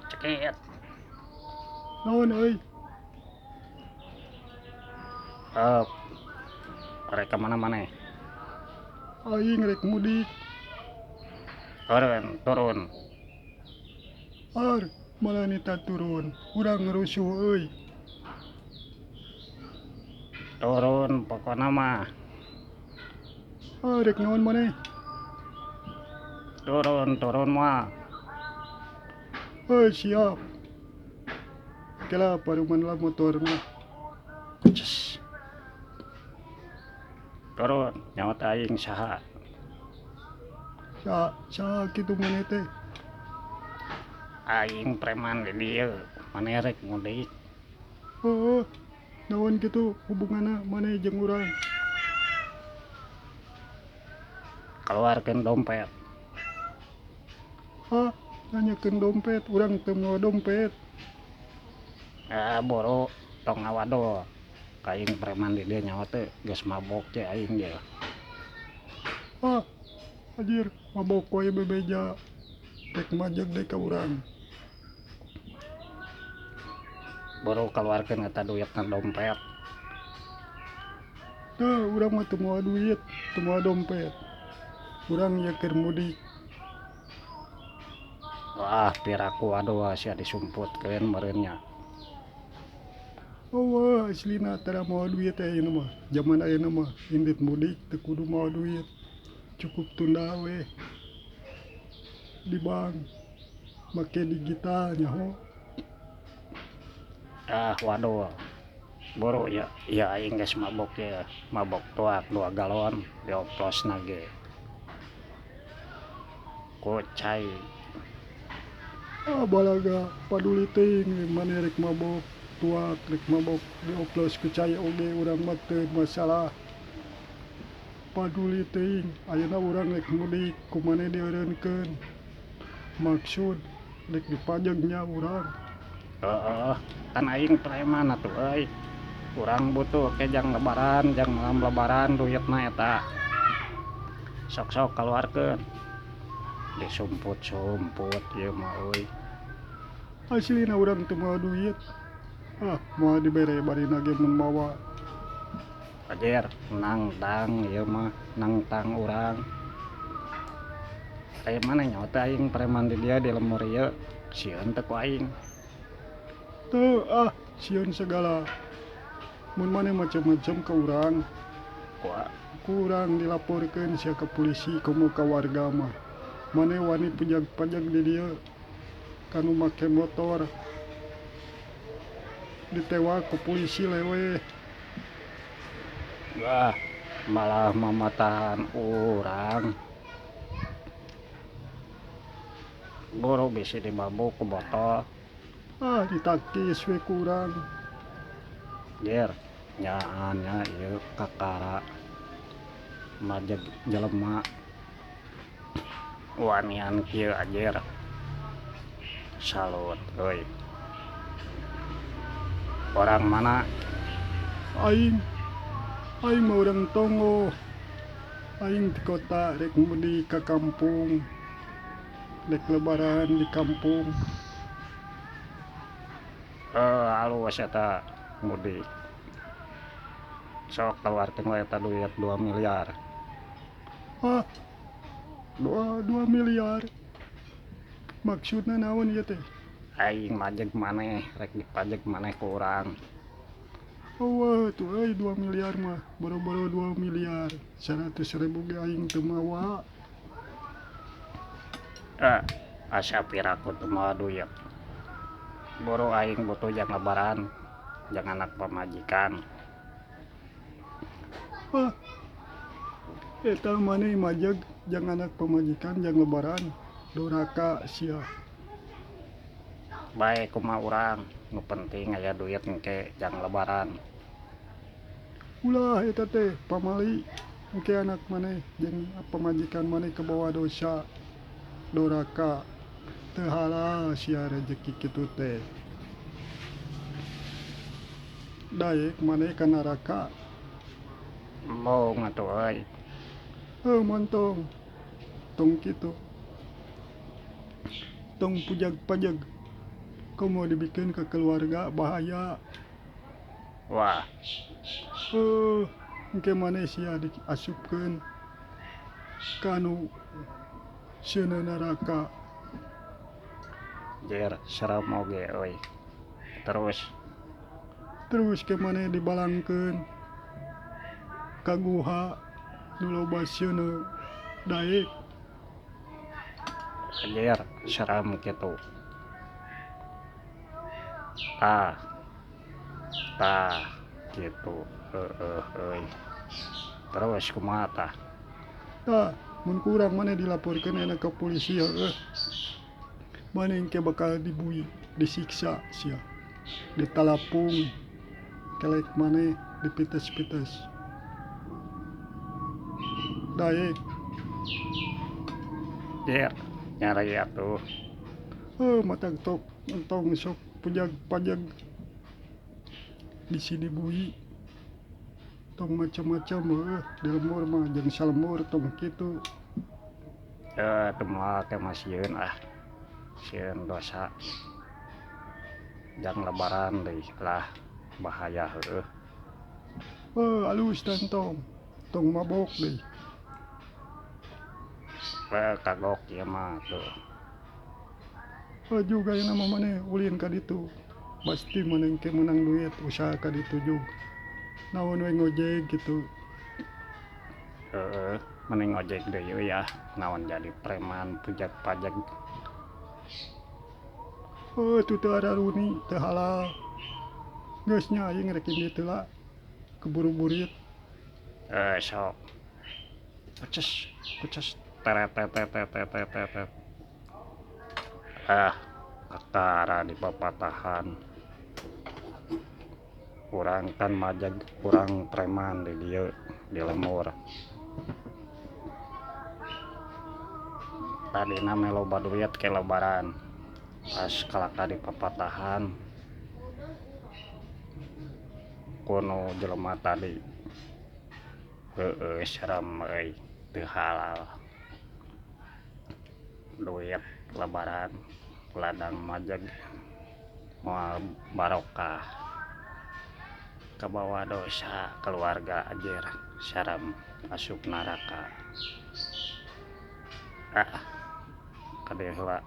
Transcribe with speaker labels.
Speaker 1: cekit.
Speaker 2: Naon euy?
Speaker 1: Up, rek kemana mana?
Speaker 2: Aing rek mudik.
Speaker 1: Turun.
Speaker 2: Ar, malah nita turun. Urang ngerusuh euy.
Speaker 1: Turun pokoknya mah.
Speaker 2: Rek naon maneh?
Speaker 1: Turun mah.
Speaker 2: Siap. Kela paruman lah motorna.
Speaker 1: Cus. Turun, nyawa aing saha.
Speaker 2: Sa kitu maneh teh.
Speaker 1: Aing preman di dieu, maneh rek mudik.
Speaker 2: Heuh. Naon kitu hubunganna maneh jeung urang?
Speaker 1: Keluarkeun dompet.
Speaker 2: Nanyakeun dompet, urang teu mawa dompet.
Speaker 1: Boro tong ngawado. Aing preman di dieu nyawa teh geus mabok ce aing ge.
Speaker 2: Anjir, mabok wae bebeja. Rek majeg deui ka urang.
Speaker 1: Boro keluarkeun eta duitna dompet.
Speaker 2: Teu, urang mah teu mawa duit, teu mawa dompet. Urang ye keur mudik.
Speaker 1: Wah, piraku aduh sia disumputkeun meureunnya.
Speaker 2: Aslina tara mawa duit ayeuna mah. Zaman ayeuna mah indit mudik teu kudu mawa duit. Cukup tunda we. Di bank make digital nyaho.
Speaker 1: Waduh. Boro ya aing geus mabok ya. Mabok tuak 2 galon dioplosna ge. Kucai.
Speaker 2: Balaga paduli teuing maneh rek mabok tuak rek mabok dioplos ku cai oge urang mah teu masalah. Paduli teuing ayeuna urang rek mudik kumaneh dieureunkeun. Maksud rek dipajegnya urang.
Speaker 1: Kan aing preman atuh euy. Urang butuh ke jang lebaran, jang malam lebaran duitna eta. Sok-sok kaluarkeun. Disumput-sumput ieu mah euy.
Speaker 2: Aslina urang teu mawa duit. Moal dibere barina ge mun mawa.
Speaker 1: Ajer nangtang ieu mah nangtang urang. Aya mana nyawa teh aing preman di dia di lemur ieu. Sieun teh ku aing.
Speaker 2: Teu sieun segala. Mun maneh macem-macem ka urang. Ku urang dilaporkeun sia ka polisi komo ka warga mah. Maneh wani pajag-pajag di dieu. Kanu make motor ditewak ku polisi lewe.
Speaker 1: Malah mamatahan urang. Boro bisi dibabuk ku botol.
Speaker 2: Ditakis we ku urang.
Speaker 1: Jer nyaannya ieu kakara majeg jelema wanian kieu ajer. Salut euy. Orang mana?
Speaker 2: Aing mah urang Tongo. Aing di kota rek mudik ka kampung. Rek lebaran di kampung.
Speaker 1: Alus eta mudik. Sok keluarkeun we eta duit 2 miliar.
Speaker 2: 2 miliar. Maksudna naon ieu teh?
Speaker 1: Aing majeg maneh rek dipajeg maneh ku urang.
Speaker 2: Tuh 2 miliar mah boro-boro 2 miliar. 100.000 ge aing teu mawa.
Speaker 1: Asa piraku teu mawa duit. Boro aing butuh jang lebaran, jang anak pamajikan.
Speaker 2: Eta maneh majeg jang anak pamajikan jang lebaran. Doraka sia.
Speaker 1: Bae kumaha urang, nu penting aya duit engke jang lebaran.
Speaker 2: Ulah eta teh pamali engke anak maneh jeung pamajikan maneh kabawa dosa. Doraka teu halal sia rezeki kitu teh. daek maneh ka neraka.
Speaker 1: Embung atuh euy.
Speaker 2: Montong tong kitu tong pujag-pajag komo dibikin ke keluarga bahaya.
Speaker 1: Wah,
Speaker 2: Engke maneh sia diasupkeun ka anu sieuna neraka.
Speaker 1: jer serem oge euy.
Speaker 2: Terus ke maneh dibalangkeun ka guha nu loba sieuna daek.
Speaker 1: Jer serem kitu. Tah gitu. Euy. Terus kumaha tah?
Speaker 2: Mun kurang maneh dilaporkeun enak ka polisi maneh engke bakal disiksa sia, ditalapung, kelek maneh dipites-pites. Daek,
Speaker 1: Jer nyari atuh.
Speaker 2: matag tong sok pujag-pajag di sini bui. Tong macam-macam di lemur mah jeung salemur tong kitu.
Speaker 1: Teu moal teh mah sieun sieun dosa. Jang lebaran deui lah bahaya heueuh.
Speaker 2: Alus tong mabok deui.
Speaker 1: Kagok ieu mah tuh.
Speaker 2: Juga yang nama maneh ulin ka ditu. Pasti maneh engke menang duit usaha ka ditu juga. Naon we ngojek gitu.
Speaker 1: Mending ojek deui ya. Naon jadi preman pujag-pajag.
Speaker 2: Itu teu ada runi, teu halal. Geus nya aing rek ditu lah. Keburu burit.
Speaker 1: Sok. Kuces teret. Kakara di papatahan. Kurang kan majag, kurang preman di dieu di lemur. Tadina meh loba duit ke lebaran. Pas kalaka di papatahan kuno jelema tadi. Serem euy, teu halal. Duit lebaran ladang majag moal barokah. Kabawa dosa keluarga ajer sarem asup neraka. Kadeh heula.